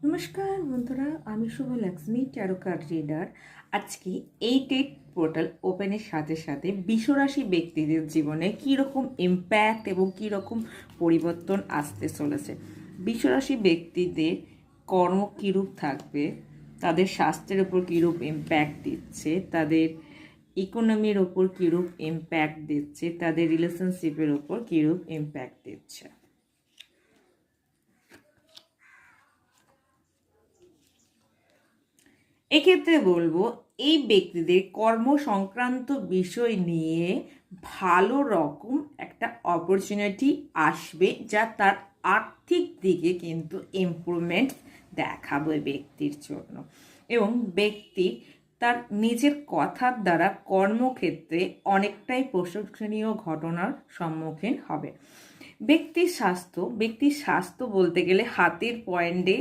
নমস্কার বন্ধুরা, আমি শুভ লক্ষ্মী ট্যারো কার্ড রিডার। আজকে এই টেট পোর্টাল ওপেনের সাথে সাথে বিশ্বরাশি ব্যক্তিদের জীবনে কীরকম ইম্প্যাক্ট এবং কীরকম পরিবর্তন আসতে চলেছে, বিশ্বরাশি ব্যক্তিদের কর্ম কীরূপ থাকবে, তাদের স্বাস্থ্যের ওপর কীরূপ ইম্প্যাক্ট দিচ্ছে, তাদের ইকোনমির ওপর কীরূপ ইম্প্যাক্ট দিচ্ছে, তাদের রিলেশনশিপের ওপর কীরূপ ইম্প্যাক্ট দিচ্ছে। এক্ষেত্রে বলবো, এই ব্যক্তিদের কর্ম সংক্রান্ত বিষয় নিয়ে ভালো রকম একটা অপরচুনিটি আসবে, যা তার আর্থিক দিকে কিন্তু ইমপ্রুভমেন্ট দেখাবে ব্যক্তির জন্য, এবং ব্যক্তি তার নিজের কথার দ্বারা কর্মক্ষেত্রে অনেকটাই প্রশংসনীয় ঘটনার সম্মুখীন হবে। ব্যক্তির স্বাস্থ্য বলতে গেলে হাতের পয়েন্টে